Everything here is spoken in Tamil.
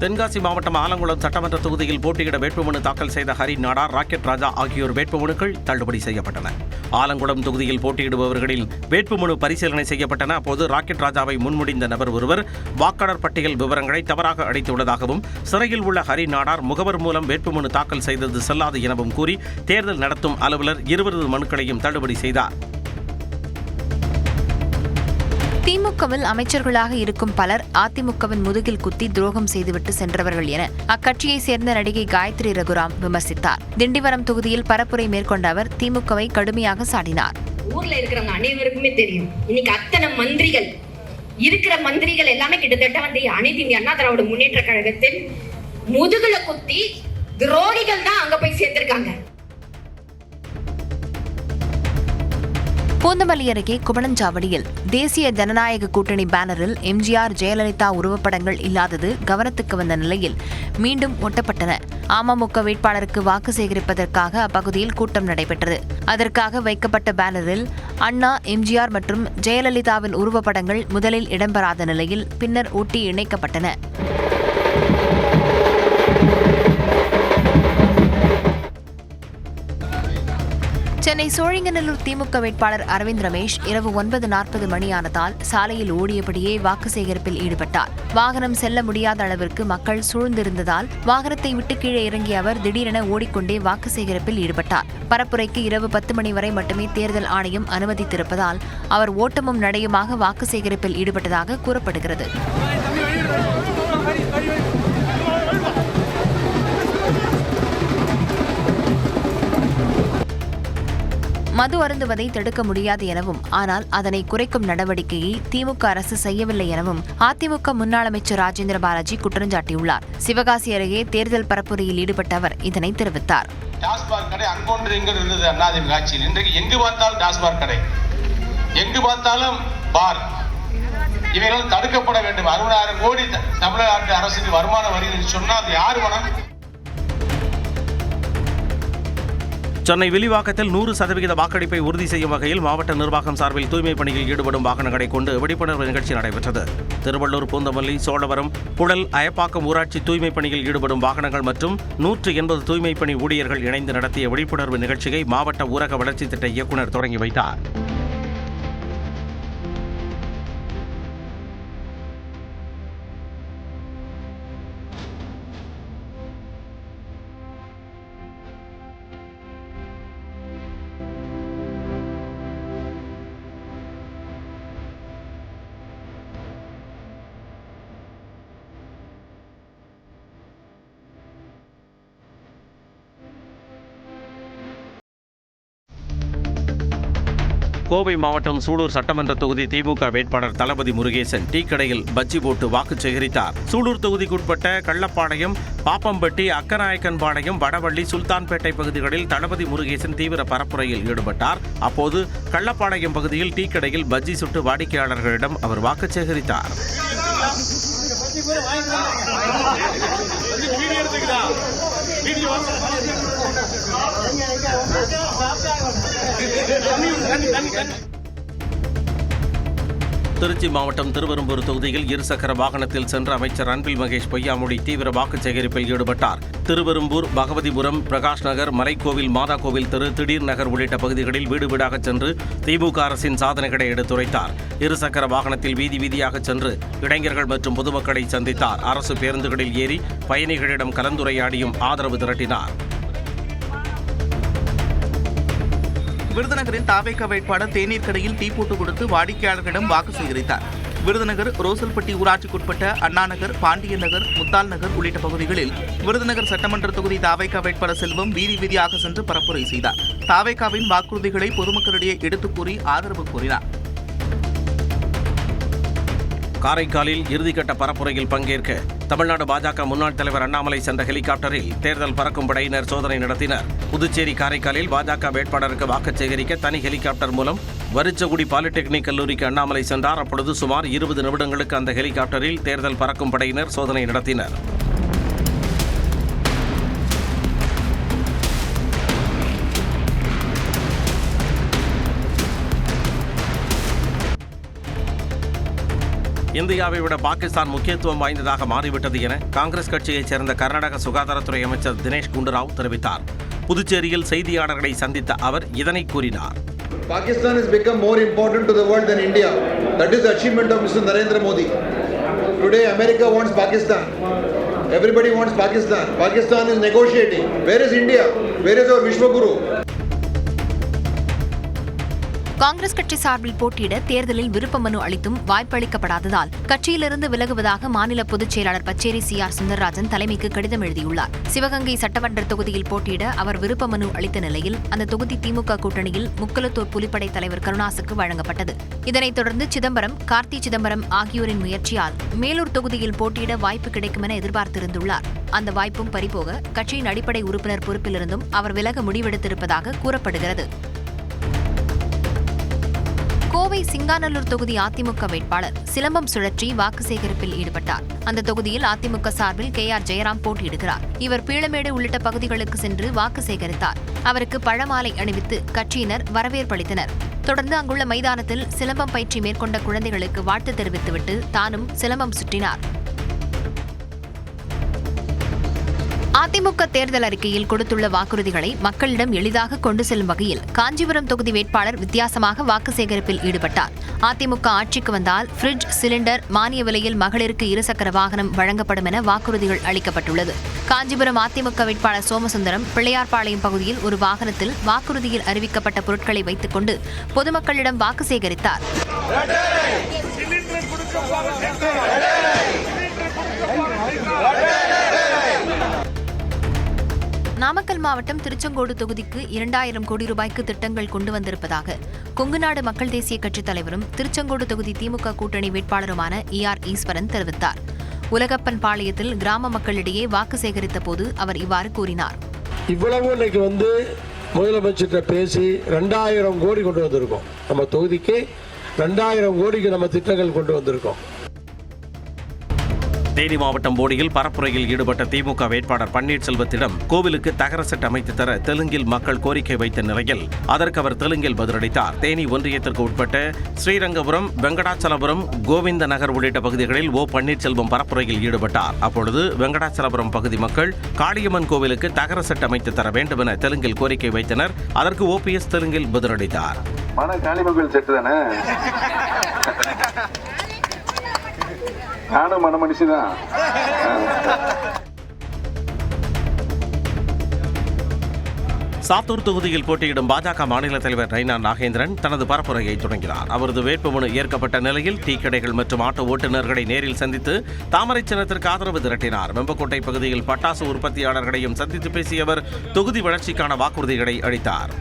தென்காசி மாவட்டம் ஆலங்குளம் சட்டமன்ற தொகுதியில் போட்டியிட வேட்புமனு தாக்கல் செய்த ஹரி நாடார், ராக்கெட் ராஜா ஆகியோர் வேட்புமனுக்கள் தள்ளுபடி செய்யப்பட்டன. ஆலங்குளம் தொகுதியில் போட்டியிடுபவர்களில் வேட்புமனு பரிசீலனை செய்யப்பட்டன. அப்போது ராக்கெட் ராஜாவை முன்மொழிந்த நபர் ஒருவர் வாக்காளர் பட்டியல் விவரங்களை தவறாக அளித்துள்ளதாகவும், சிறையில் உள்ள ஹரி நாடார் முகவர் மூலம் வேட்புமனு தாக்கல் செய்தது செல்லாது எனவும் கூறி தேர்தல் நடத்தும் அலுவலர் 20 மனுக்களையும் தள்ளுபடி செய்தார். திமுகவில் அமைச்சர்களாக இருக்கும் பலர் அதிமுகவின் முதுகில் குத்தி துரோகம் செய்துவிட்டு சென்றவர்கள் என அக்கட்சியைச் சேர்ந்த நடிகை காயத்ரி ரகுராம் விமர்சித்தார். திண்டிவனம் தொகுதியில் பரப்புரை மேற்கொண்ட அவர் திமுகவை கடுமையாக சாடினார். ஊர்ல இருக்கிறவங்க அனைவருக்குமே தெரியும், இன்னைக்கு அத்தனை மந்திரிகள் எல்லாமே கிட்டத்தட்ட அனைத்து இந்திய அண்ணா திராவிட முன்னேற்ற கழகத்தில் முதுகுல குத்தி துரோகிகள் தான் அங்க போய் சேர்ந்திருக்காங்க. பூந்தமல்லி அருகே குமணஞ்சாவடியில் தேசிய ஜனநாயக கூட்டணி பேனரில் எம்ஜிஆர், ஜெயலலிதா உருவப்படங்கள் இல்லாதது கவனத்துக்கு வந்த நிலையில் மீண்டும் ஒட்டப்பட்டன. அமமுக வேட்பாளருக்கு வாக்கு சேகரிப்பதற்காக அப்பகுதியில் கூட்டம் நடைபெற்றது. அதற்காக வைக்கப்பட்ட பேனரில் அண்ணா, எம்ஜிஆர் மற்றும் ஜெயலலிதாவின் உருவப்படங்கள் முதலில் இடம்பெறாத நிலையில் பின்னர் ஒட்டி இணைக்கப்பட்டன. சென்னை சோழிங்கநல்லூர் திமுக வேட்பாளர் அரவிந்த் ரமேஷ் இரவு 9:40 மணியானதால் சாலையில் ஓடியபடியே வாக்கு சேகரிப்பில் ஈடுபட்டார். வாகனம் செல்ல முடியாத அளவிற்கு மக்கள் சூழ்ந்திருந்ததால் வாகனத்தை விட்டு கீழே இறங்கிய அவர் திடீரென ஓடிக்கொண்டே வாக்கு சேகரிப்பில் ஈடுபட்டார். பரப்புரைக்கு இரவு 10 மணி வரை மட்டுமே தேர்தல் ஆணையம் அனுமதித்திருப்பதால் அவர் ஓட்டமும் நடையுமாக வாக்கு சேகரிப்பில் ஈடுபட்டதாக கூறப்படுகிறது. மது அருந்துவதை தடுக்க முடியாது எனவும், ஆனால் அதனை குறைக்கும் நடவடிக்கையை திமுக அரசு செய்யவில்லை எனவும் அதிமுக முன்னாள் அமைச்சர் ராஜேந்திர பாலாஜி குற்றஞ்சாட்டியுள்ளார். சிவகாசி அருகே தேர்தல் பரப்புரையில் ஈடுபட்ட அவர் இதனை தெரிவித்தார். டாஸ்மாக் கடை அங்கொன்று இங்கு இருந்தது அதிமுக ஆட்சியில். இன்றைக்கு எங்கு பார்த்தாலும் டாஸ்மாக் கடை, எங்கு பார்த்தாலும் பார். இவைகள் தடுக்கப்பட வேண்டும். 60,000 கோடி தமிழ்நாட்டு அரசுக்கு வருமான வரி சொன்னால் அது யார் பணம்? சென்னை வில்லிவாக்கத்தில் 100% வாக்கெடுப்பை உறுதி செய்யும் வகையில் மாவட்ட நிர்வாகம் சார்பில் தூய்மைப் பணியில் ஈடுபடும் வாகனங்களை கொண்டு விழிப்புணர்வு நிகழ்ச்சி நடைபெற்றது. திருவள்ளூர், பூந்தமல்லி, சோழவரம், புழல், அயப்பாக்கம் ஊராட்சி தூய்மைப் பணியில் ஈடுபடும் வாகனங்கள் மற்றும் 180 தூய்மைப் பணி ஊழியர்கள் இணைந்து நடத்திய விழிப்புணர்வு நிகழ்ச்சியை மாவட்ட ஊரக வளர்ச்சி திட்ட இயக்குநர் தொடங்கி வைத்தார். கோவை மாவட்டம் சூலூர் சட்டமன்ற தொகுதி திமுக வேட்பாளர் தளபதி முருகேசன் டீ கடையில் பஜ்ஜி போட்டு வாக்கு சேகரித்தார். சூலூர் தொகுதிக்குட்பட்ட கள்ளப்பாளையம், பாப்பம்பட்டி, அக்கநாயக்கன்பாளையம், வடவள்ளி, சுல்தான்பேட்டை பகுதிகளில் தளபதி முருகேசன் தீவிர பரப்புரையில் ஈடுபட்டார். அப்போது கள்ளப்பாளையம் பகுதியில் டீ கடையில் பஜ்ஜி சுட்டு வாடிக்கையாளர்களிடம் அவர் வாக்கு சேகரித்தார். திருச்சி மாவட்டம் திருவெரும்பூர் தொகுதியில் இருசக்கர வாகனத்தில் சென்ற அமைச்சர் அன்பில் மகேஷ் பொய்யாமொழி தீவிர வாக்கு சேகரிப்பில் ஈடுபட்டார். திருவெரும்பூர், பகவதிபுரம், பிரகாஷ் நகர், மலைக்கோவில், மாதா கோவில் தெரு, திடீர் நகர் உள்ளிட்ட பகுதிகளில் வீடு வீடாக சென்று திமுக அரசின் சாதனைகளை எடுத்துரைத்தார். இருசக்கர வாகனத்தில் வீதி வீதியாக சென்று இளைஞர்கள் மற்றும் பொதுமக்களை சந்தித்தார். அரசு பேருந்துகளில் ஏறி பயணிகளிடம் கலந்துரையாடியும் ஆதரவு திரட்டினார். விருதுநகரில் தாவேகா வேட்பாளர் தேநீர் கடையில் டீ போட்டு கொடுத்து வாடிக்கையாளர்களிடம் வாக்கு சேகரித்தார். விருதுநகர் ரோசல்பட்டி ஊராட்சிக்குட்பட்ட அண்ணாநகர், பாண்டியன் நகர், முத்தால் நகர் உள்ளிட்ட பகுதிகளில் விருதுநகர் சட்டமன்ற தொகுதி தாவேகா வேட்பாளர் செல்வம் வீதி வீதியாக சென்று பரப்புரை செய்தார். தாவேகாவின் வாக்குறுதிகளை பொதுமக்களிடையே எடுத்துக் கூறி ஆதரவு கோரினார். காரைக்காலில் இறுதிக்கட்ட பரப்புரையில் பங்கேற்க தமிழ்நாடு பாஜக முன்னாள் தலைவர் அண்ணாமலை சென்ற ஹெலிகாப்டரில் தேர்தல் பறக்கும் படையினர் சோதனை நடத்தினர். புதுச்சேரி, காரைக்காலில் பாஜக வேட்பாளருக்கு வாக்கு சேகரிக்க தனி ஹெலிகாப்டர் மூலம் வருச்சகுடி பாலிடெக்னிக் கல்லூரிக்கு அண்ணாமலை சென்றார். அப்பொழுது சுமார் 20 நிமிடங்களுக்கு அந்த ஹெலிகாப்டரில் தேர்தல் பறக்கும் படையினர் சோதனை நடத்தினர். இந்தியாவை விட பாகிஸ்தான் முக்கியத்துவம் வாய்ந்ததாக மாறிவிட்டது என காங்கிரஸ் கட்சியைச் சேர்ந்த கர்நாடக சுகாதாரத்துறை அமைச்சர் தினேஷ் குண்டுராவ் தெரிவித்தார். புதுச்சேரியில் செய்தியாளர்களை சந்தித்த அவர் இதனை கூறினார். Pakistan has become more important to the world than India. That is the achievement of Mr. Narendra Modi. Today America wants Pakistan. Everybody wants Pakistan. Pakistan is negotiating. Where is India? Where is our Vishwaguru? Congress கட்சி சார்பில் போட்டியிட தேர்தலில் விருப்ப மனு அளித்தும் வாய்ப்பளிக்கப்படாததால் கட்சியிலிருந்து விலகுவதாக மாநில பொதுச் செயலாளர் பச்சேரி CR சுந்தரராஜன் தலைமைக்கு கடிதம் எழுதியுள்ளார். சிவகங்கை சட்டமன்ற தொகுதியில் போட்டியிட அவர் விருப்ப மனு அளித்த நிலையில் அந்த தொகுதி திமுக கூட்டணியில் முக்குலத்தூர் புலிப்படை தலைவர் கருணாசுக்கு வழங்கப்பட்டது. இதனைத் தொடர்ந்து சிதம்பரம், கார்த்தி சிதம்பரம் ஆகியோரின் முயற்சியால் மேலூர் தொகுதியில் போட்டியிட வாய்ப்பு கிடைக்கும் என எதிர்பார்த்திருந்துள்ளார். அந்த வாய்ப்பும் பறிபோக கட்சியின் அடிப்படை உறுப்பினர் பொறுப்பிலிருந்தும் அவர் விலக முடிவெடுத்திருப்பதாக கூறப்படுகிறது. கோவை சிங்காநல்லூர் தொகுதி அதிமுக வேட்பாளர் சிலம்பம் சுழற்றி வாக்கு சேகரிப்பில் ஈடுபட்டார். அந்த தொகுதியில் அதிமுக சார்பில் KR ஜெயராம் போட்டியிடுகிறார். இவர் பீளமேடு உள்ளிட்ட பகுதிகளுக்கு சென்று வாக்கு சேகரித்தார். அவருக்கு பழமாலை அணிவித்து கட்சியினர் வரவேற்பளித்தனர். தொடர்ந்து அங்குள்ள மைதானத்தில் சிலம்பம் பயிற்சி மேற்கொண்ட குழந்தைகளுக்கு வாழ்த்து தெரிவித்துவிட்டு தானும் சிலம்பம் சுற்றினார். அதிமுக தேர்தல் அறிக்கையில் கொடுத்துள்ள வாக்குறுதிகளை மக்களிடம் எளிதாக கொண்டு செல்லும் வகையில் காஞ்சிபுரம் தொகுதி வேட்பாளர் வித்தியாசமாக வாக்கு சேகரிப்பில் ஈடுபட்டார். அதிமுக ஆட்சிக்கு வந்தால் ஃப்ரிட்ஜ், சிலிண்டர், மானிய விலையில் மகளிருக்கு இருசக்கர வாகனம் வழங்கப்படும் என வாக்குறுதிகள் அளிக்கப்பட்டுள்ளது. காஞ்சிபுரம் அதிமுக வேட்பாளர் சோமசுந்தரம் பிள்ளையார்பாளையம் பகுதியில் ஒரு வாகனத்தில் வாக்குறுதியில் அறிவிக்கப்பட்ட பொருட்களை வைத்துக் கொண்டு பொதுமக்களிடம் வாக்கு சேகரித்தார். நாமக்கல் மாவட்டம் திருச்செங்கோடு தொகுதிக்கு 2000 கோடி ரூபாய்க்கு திட்டங்கள் கொண்டு வந்திருப்பதாக கொங்குநாடு மக்கள் தேசிய கட்சித் தலைவரும் திருச்செங்கோடு தொகுதி திமுக கூட்டணி வேட்பாளருமான ER ஈஸ்வரன் தெரிவித்தார். உலகப்பன் பாளையத்தில் கிராம மக்களிடையே வாக்கு சேகரித்த போது அவர் இவ்வாறு கூறினார். இவ்வளவு இன்னைக்கு முதலமைச்சர்கிட்ட பேசி 2000 கோடி கொண்டு வந்திருக்கோம். நம்ம தொகுதிக்கு 2000 கோடிக்கு நம்ம திட்டங்கள் கொண்டு வந்திருக்கோம். தேனி மாவட்டம் போடியில் பரப்புரையில் ஈடுபட்ட திமுக வேட்பாளர் பன்னீர்செல்வத்திடம் கோவிலுக்கு தகர செட் அமைத்து தர தெலுங்கில் மக்கள் கோரிக்கை வைத்த நிலையில் அதற்கு அவர் தெலுங்கில் பதிலளித்தார். தேனி ஒன்றியத்திற்கு உட்பட்ட ஸ்ரீரங்கபுரம், வெங்கடாச்சலபுரம், கோவிந்த நகர் உள்ளிட்ட பகுதிகளில் பன்னீர்செல்வம் பரப்புரையில் ஈடுபட்டார். அப்பொழுது வெங்கடாச்சலபுரம் பகுதி மக்கள் காளியம்மன் கோவிலுக்கு தகர செட் அமைத்து தர வேண்டும் என தெலுங்கில் கோரிக்கை வைத்தனர். அதற்கு OPS தெலுங்கில் பதிலளித்தார். நானும் மன மனுஷிதான். சாத்தூர் தொகுதியில் போட்டியிடும் பாஜக மாநில தலைவர் நைனா நாகேந்திரன் தனது பரப்புரையை தொடங்கினார். அவரது வேட்புமனு ஏற்கப்பட்ட நிலையில் டீ கடைகள் மற்றும் ஆட்டோ ஓட்டுநர்களை நேரில் சந்தித்து தாமரை சின்னத்திற்கு ஆதரவு திரட்டினார். வெம்பக்கோட்டை பகுதியில் பட்டாசு உற்பத்தியாளர்களையும் சந்தித்து பேசிய அவர் தொகுதி வளர்ச்சிக்கான வாக்குறுதிகளை அளித்தார்.